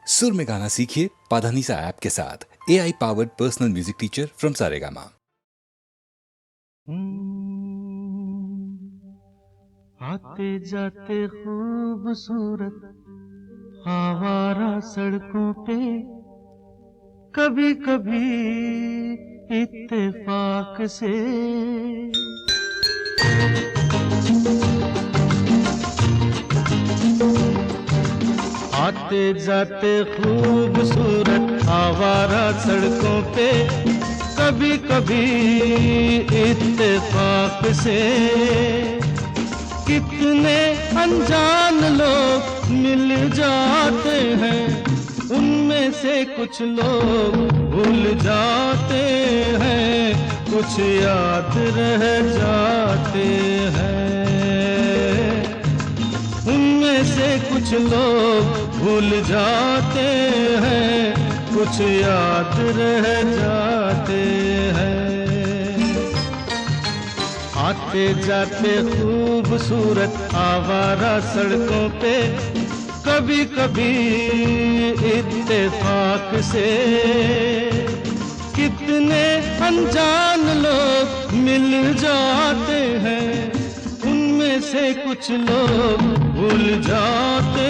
सुर में गाना सीखिए पाधानीसा ऐप के साथ। AI powered personal music teacher from Saregama. आते जाते खूबसूरत आवारा सड़कों पे कभी कभी इत्तेफाक से आते जाते खूबसूरत आवारा सड़कों पे कभी कभी इत्तेफाक से कितने अनजान लोग मिल जाते हैं, उनमें से कुछ लोग भूल जाते हैं, कुछ याद रह जाते हैं। उनमें से कुछ लोग भूल जाते हैं, कुछ याद रह जाते हैं। आते जाते खूबसूरत आवारा सड़कों पे कभी कभी इत्तेफाक से कितने अनजान लोग मिल जाते हैं, उनमें से कुछ लोग भूल जाते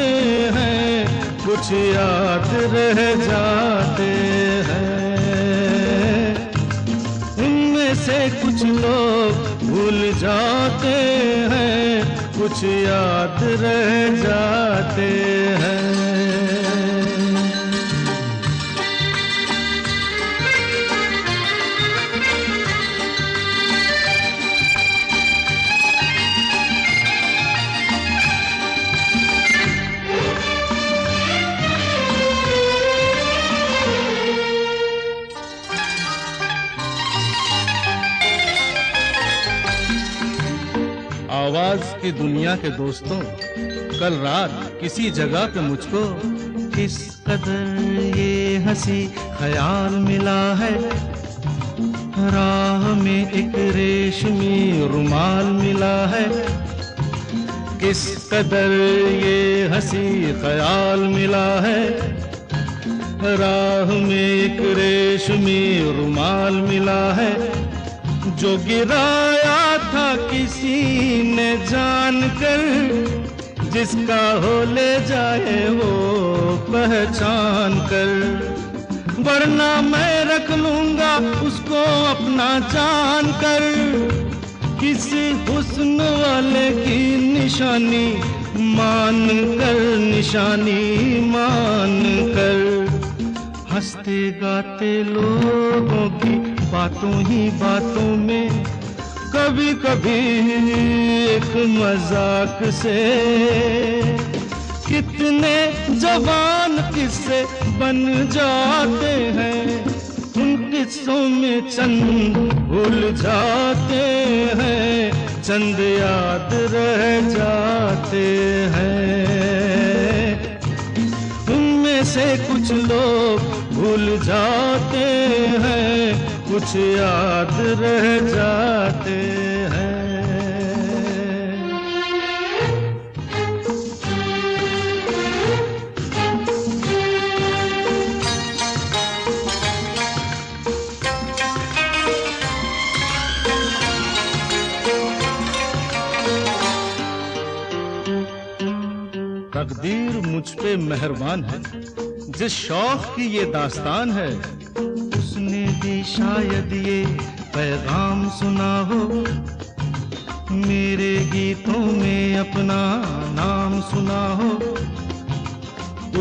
हैं, कुछ याद रह जाते हैं। उनमें से कुछ लोग भूल जाते हैं, कुछ याद रह जाते हैं। आवाज की दुनिया के दोस्तों, कल रात किसी जगह पे मुझको किस कदर ये हंसी ख्याल मिला है, राह में एक रेशमी रुमाल मिला है। किस कदर ये हंसी ख्याल मिला है, राह में एक रेशमी रुमाल मिला है। जो गिराया था किसी ने जानकर, जिसका हो ले जाए वो पहचान कर, वरना मैं रख लूंगा उसको अपना जान कर। किसी हुस्न वाले की निशानी मान कर, निशानी मान कर, हंसते गाते लोगों की बातों ही बातों में कभी कभी एक मजाक से कितने जवान किस्से बन जाते हैं, उन किस्सों में चंद भूल जाते हैं, चंद याद रह जाते हैं। उनमें से कुछ लोग भूल जाते हैं, कुछ याद रह जाते हैं। तकदीर मुझ पे मेहरबान है, जिस शौक की ये दास्तान है, उसने भी शायद ये पैगाम सुना हो, मेरे गीतों में अपना नाम सुना हो।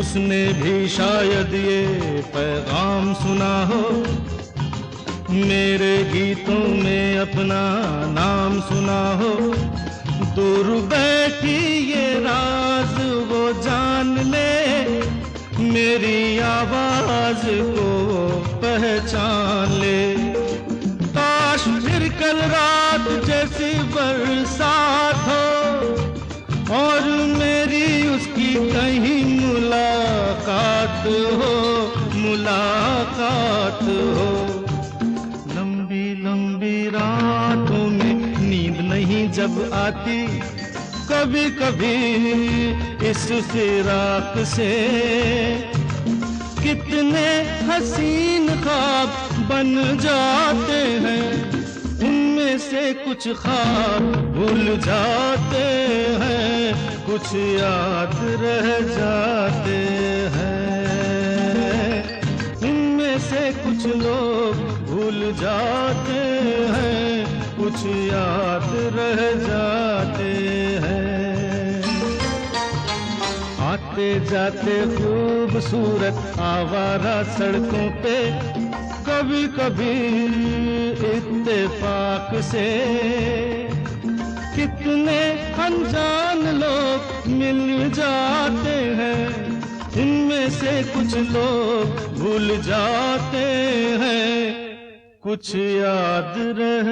उसने भी शायद ये पैगाम सुना हो, मेरे गीतों में अपना नाम सुना हो। दूर बैठी ये राज वो जान ले, मेरी आवाज को पहचान ले। काश फिर कल रात जैसी बरसात हो और मेरी उसकी कहीं मुलाकात हो, मुलाकात हो। लंबी लंबी रातों में नींद नहीं जब आती, कभी कभी इस फिराक से हसीन ख्वाब बन जाते हैं, उनमें से कुछ ख्वाब भूल जाते हैं, कुछ याद रह जाते हैं। उनमें से कुछ लोग भूल जाते हैं, कुछ याद रह जाते हैं। आते जाते खूबसूरत आवारा सड़कों पे कभी कभी इत्तेफाक से कितने अनजान लोग मिल जाते हैं, इनमें से कुछ लोग भूल जाते हैं, कुछ याद रह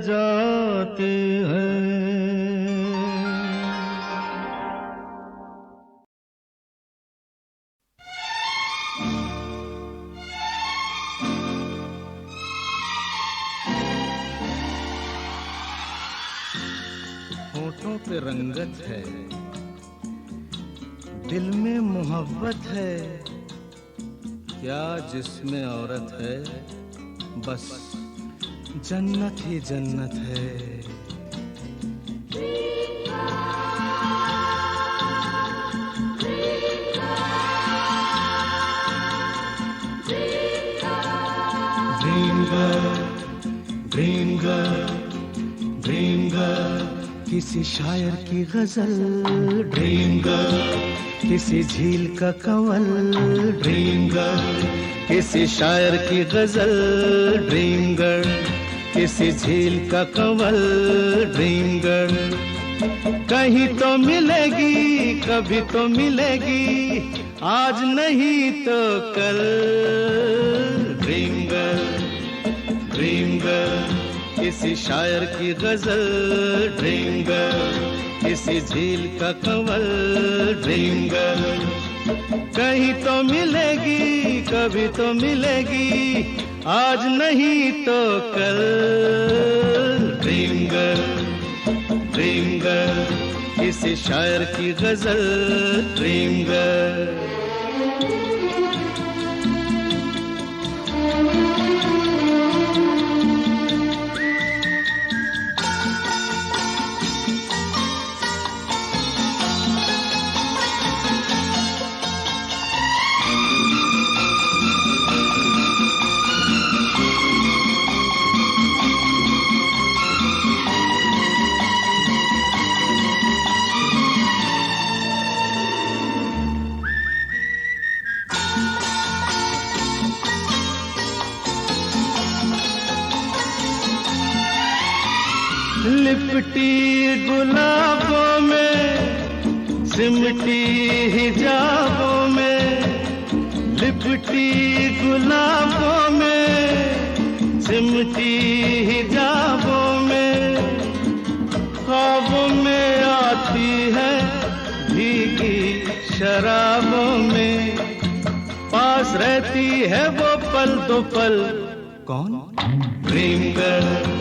जाते हैं। होठों पे रंगत है, दिल में मोहब्बत है, क्या जिसमें औरत है, बस जन्नत ही जन्नत है। Dream girl, dream girl, dream girl, किसी शायर की गजल, ड्रीम गर्ल, किसी झील का कंवल, ड्रीम गर्ल, किसी शायर की गजल, ड्रीम गर्ल, किसी झील का कंवल, ड्रीम गर्ल। कहीं तो मिलेगी, कभी तो मिलेगी, आज नहीं तो कल, ड्रीम गर्ल, ड्रीम गर्ल, किसी शायर की गजल, ड्रीम गर्ल, किसी झील का कंवल, ड्रीम गर्ल। कहीं तो मिलेगी, कभी तो मिलेगी, आज नहीं तो कल, ड्रीम गर्ल, ड्रीम गर्ल, किसी शायर की गजल, ड्रीम गर्ल। लिपटी गुलाबों में, सिमटी हिजाबों में, लिपटी गुलाबों में, सिमटी हिजाबों में, ख्वाबों में आती है भीगी शराबों में, पास रहती है वो पल दो पल, कौन? ड्रीम गर्ल,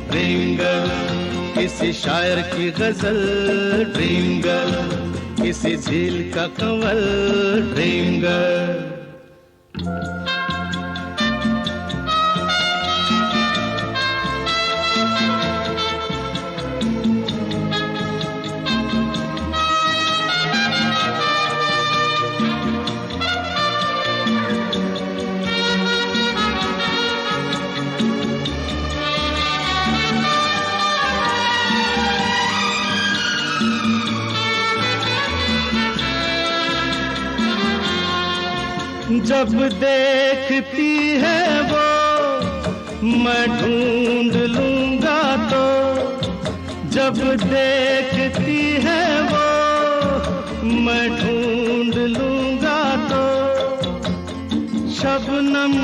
ड्रीम गर्ल, किसी शायर की गजल, ड्रीम गर्ल, किसी झील का कंवल, ड्रीम गर्ल। जब देखती है वो मैं ढूंढ लूंगा तो, जब देखती है वो मैं ढूंढ लूंगा तो, शबनम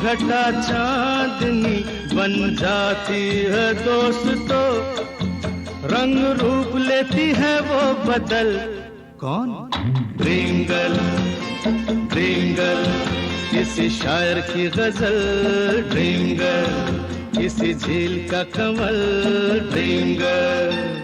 घटा चांदनी बन जाती है दोस्तों, रंग रूप लेती है वो बदल, कौन? ड्रीम गर्ल, ड्रीम गर्ल, किसी शायर की गजल, ड्रीम गर्ल, किसी झील का कंवल, ड्रीम गर्ल।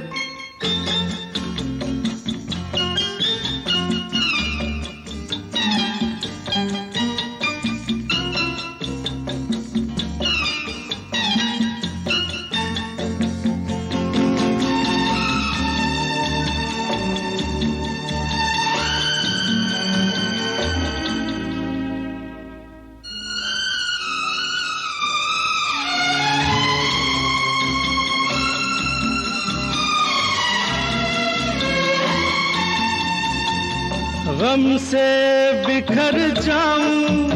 से बिखर जाऊं,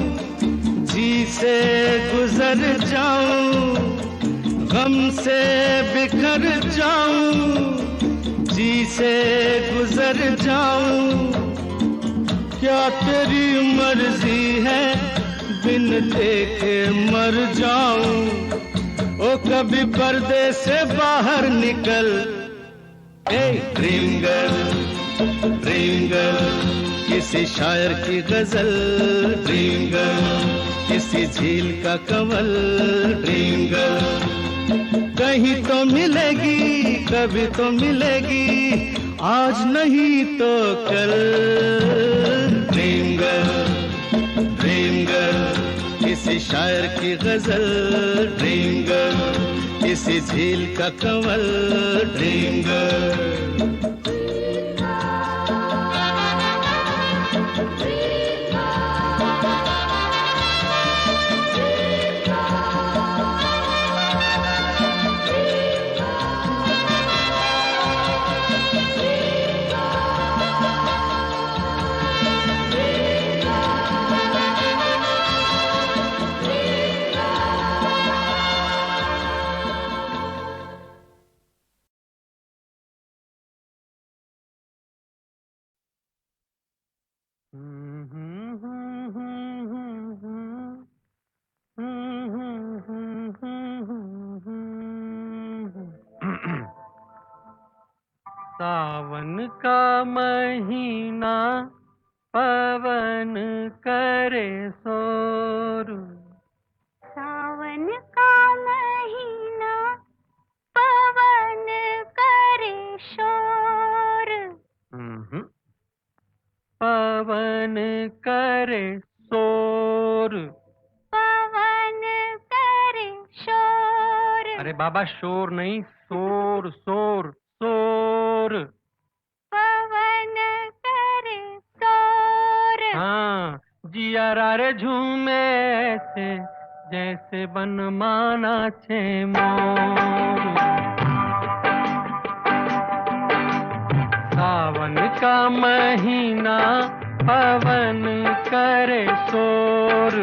जी से गुजर जाऊं, गम से बिखर जाऊं, जी से गुजर जाऊं। क्या तेरी मर्जी है बिन देखे मर जाऊं। ओ कभी पर्दे से बाहर निकल, ड्रीम गर्ल, किसी शायर की गजल, ड्रीम गर्ल, किसी झील का कंवल, ड्रीम गर्ल। कहीं तो मिलेगी, कभी तो मिलेगी, आज नहीं तो कल। ड्रीम गर्ल, किसी शायर की गजल, ड्रीम गर्ल, किसी झील का कंवल, ड्रीम गर्ल। सावन का महीना पवन करे शोर, सावन का महीना पवन करे शोर, पवन करे शोर। पवन करे शोर। अरे बाबा शोर नहीं, शोर शोर शोर। पवन करे शोर। हाँ, जियारा रे झूमे ऐसे जैसे बनमाना छे मोर। सावन का महीना पवन करे शोर,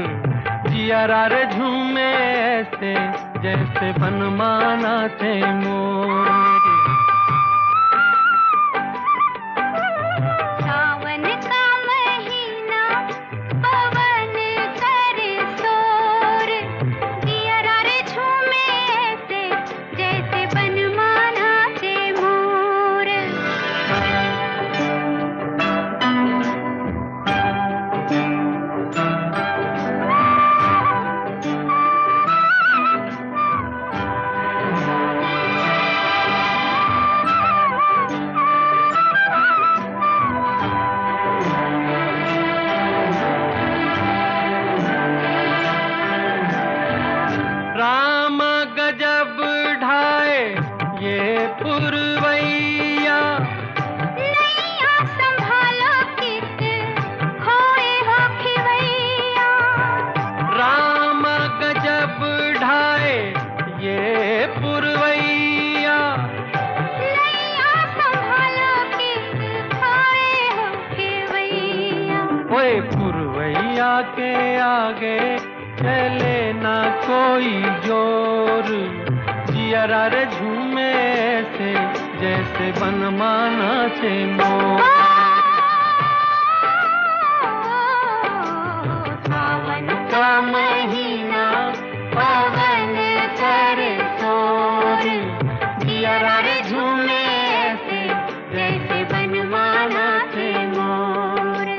जियारा रे झूमे ऐसे जैसे बनमाना छे मोर। सावन का महीना पवन करे शोर, जियारा रे झूमे ऐसे जैसे बनमाना छे मोर। राम गजब ढाए ये पुरवैया, नैया संभालो कित खोए हो खिवैया। राम गजब ढाए ये पुरवैया। नैया संभालो कित खोए हो खिवैया। ओए पुरवैया के आगे चले ना कोई जोर, जियारा रे झूमे ऐसे जैसे बनमाना छे मोर। सावन का महीना पवन करे शोर, जियारा रे झूमे ऐसे जैसे बनमाना छे मोर।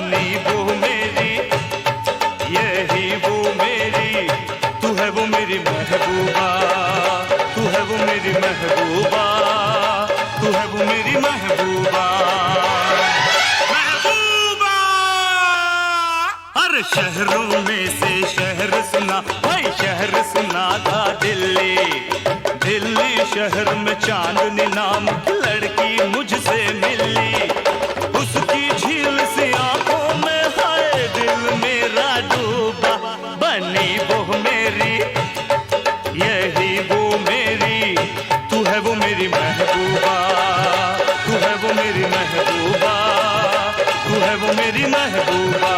बनी वो मेरी, यही वो मेरी, तू है वो मेरी महबूबा, तू है वो मेरी महबूबा, तू है वो मेरी महबूबा। महबूबा हर शहरों में से शहर सुना, भाई शहर सुना था दिल्ली। दिल्ली शहर में चांदनी नाम की लड़की मुझसे मिली। उसकी झील सी आंखों में हाय दिल मेरा डूबा। बनी वो मेरी, यही वो मेरी, तू है वो मेरी महबूबा, तू है वो मेरी महबूबा, तू है वो मेरी महबूबा।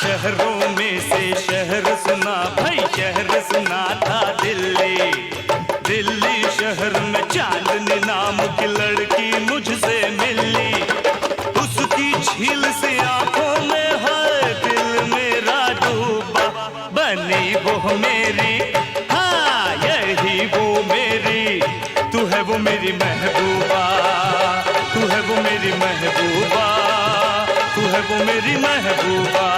शहरों में से शहर सुना, भाई शहर सुना था दिल्ली। दिल्ली शहर में चांदनी नाम की लड़की मुझसे मिली। उसकी झील से आंखों में है दिल मेरा डूबा। बनी वो मेरी, हाँ यही वो मेरी, तू है वो मेरी महबूबा, तू है वो मेरी महबूबा, तू है वो मेरी महबूबा।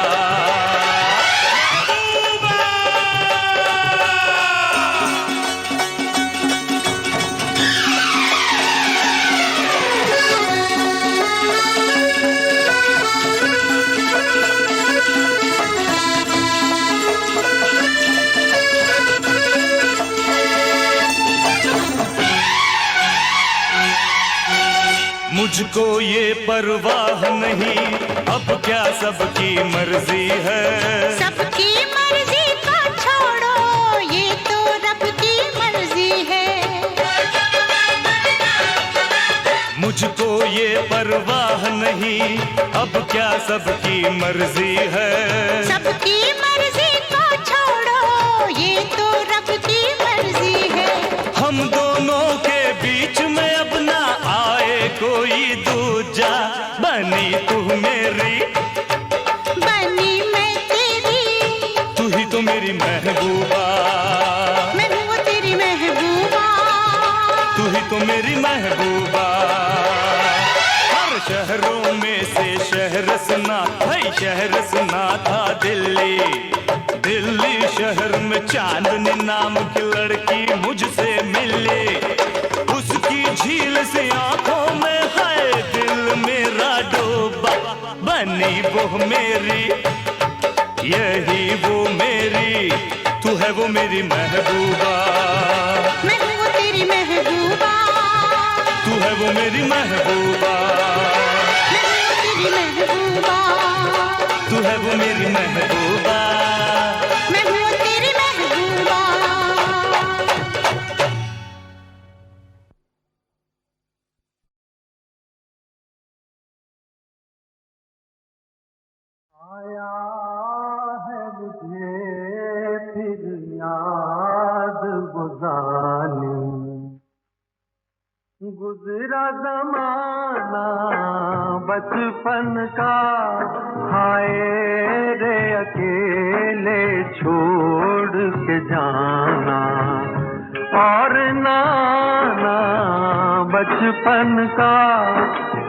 मुझको ये परवाह नहीं, अब क्या सबकी मर्जी है। सबकी मर्जी को छोड़ो, ये तो रब की मर्जी है। मुझको ये परवाह नहीं, अब क्या सबकी मर्जी है। सबकी मर्जी को छोड़ो, ये तो रब की मर्जी है। हम दोनों के बीच में अब ना आए कोई दूजा। बनी तू मेरी, बनी मैं तेरी, तू ही तो मेरी महबूबा, मैं हूँ तेरी महबूबा, तू ही तो मेरी महबूबा। हर शहरों में से शहर सुना, भाई शहर सुना था दिल्ली। दिल्ली शहर में चांदनी नाम की लड़की मुझसे मिली। उसकी झील से आंखों में है दिल मेरा डूबा। बनी वो मेरी, यही वो मेरी, तू है वो मेरी महबूबा, मैं हूँ तेरी महबूबा, तू है वो मेरी महबूबा, मैं हूँ तेरी महबूबा, तू है वो मेरी महबूबा। मैं हूँ तेरी महबूबा। आया है मुझे फिर याद वो जालिम, गुजरा जमाना बचपन का। हाय रे अकेले छोड़ के जाना, और नाना बचपन का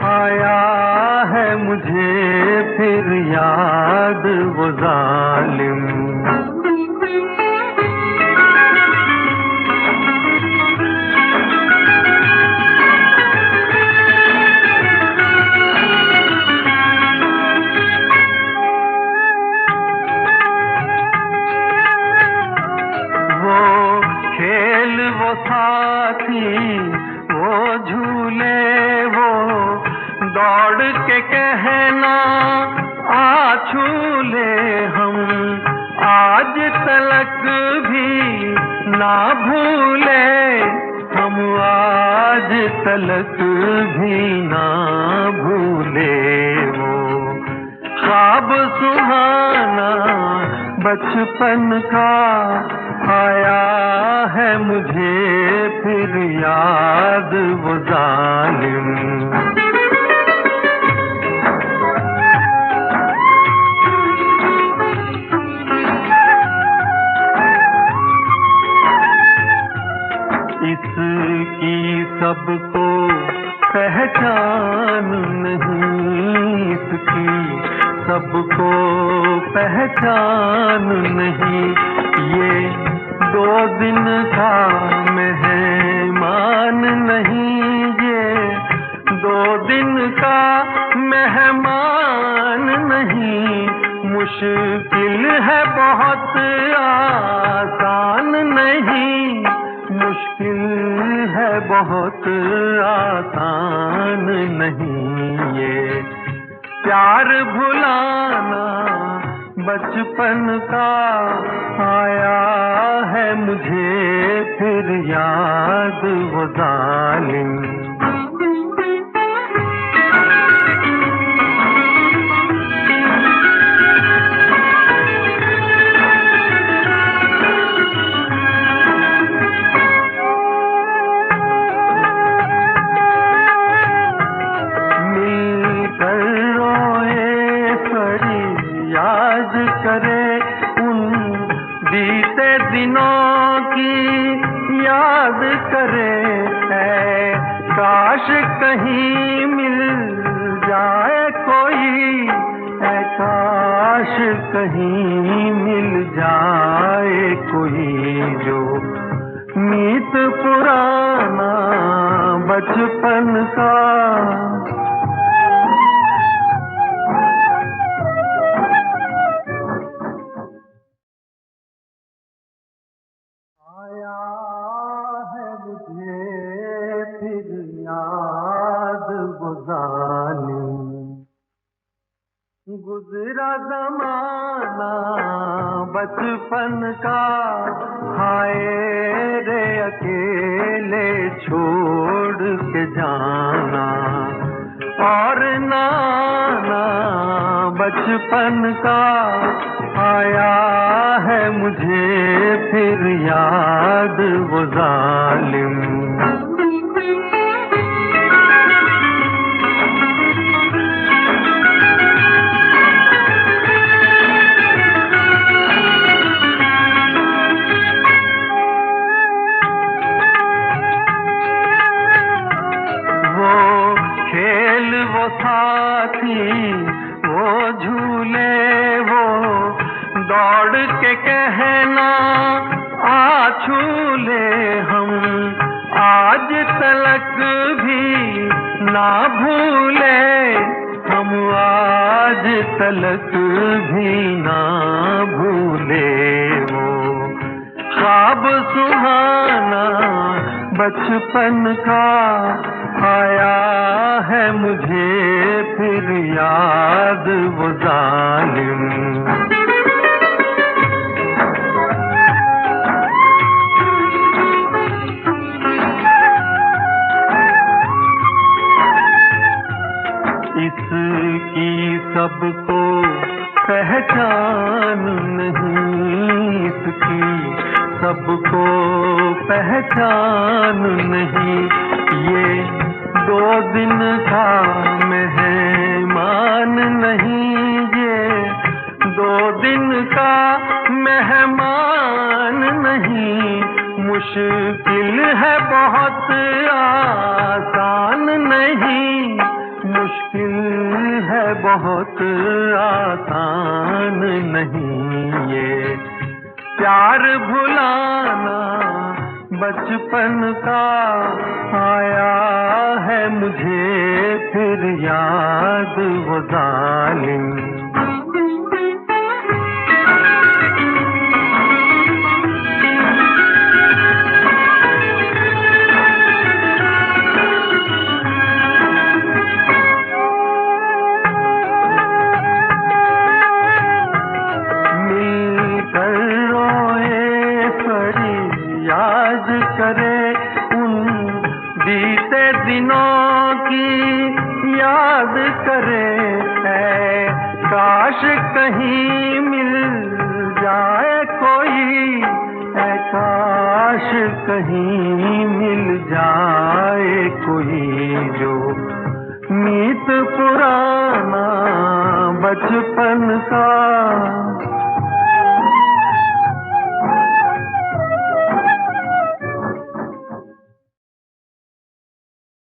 आया है मुझे फिर याद वो जालिम। वो साथी वो झूले वो दौड़ के कहना आ झूले हम आज तलक भी ना भूले, हम आज तलक भी ना भूले। वो ख्वाब सुहाना बचपन का आया है मुझे फिर याद वो जालिम। इसकी सबको पहचान नहीं, इसकी सबको पहचान नहीं। ये 2 दिन का मेहमान नहीं, ये 2 दिन का मेहमान नहीं। मुश्किल है बहुत आसान नहीं, मुश्किल है बहुत आसान नहीं। ये प्यार भुलाना बचपन का आया है मुझे फिर याद वो जालिम। मिलकर रोए फरियाद करे उन बीते दिनों की याद करे। है काश कहीं मिल जाए कोई, है काश कहीं मिल जाए कोई जो मीत पुराना बचपन का। गुजरा ज़माना बचपन का, हाय रे अकेले छोड़ के जाना। और नाना बचपन का आया है मुझे फिर याद वो जालिम। वो साथी वो झूले वो दौड़ के कहना आ झूले हम आज तलक भी ना भूले, हम आज तलक भी ना भूले। वो ख्वाब सुहाना बचपन का आया है मुझे फिर याद वो जालिम। इसकी सबको पहचान नहीं, इसकी सबको पहचान नहीं। ये 2 दिन का मेहमान नहीं, ये 2 दिन का मेहमान नहीं। मुश्किल बहुत आसान नहीं ये प्यार भुलाना बचपन का आया है मुझे फिर याद वो जालिम। करे उन बीते दिनों की याद करे है काश कहीं मिल जाए कोई है काश कहीं मिल जाए कोई जो मीत पुराना बचपन का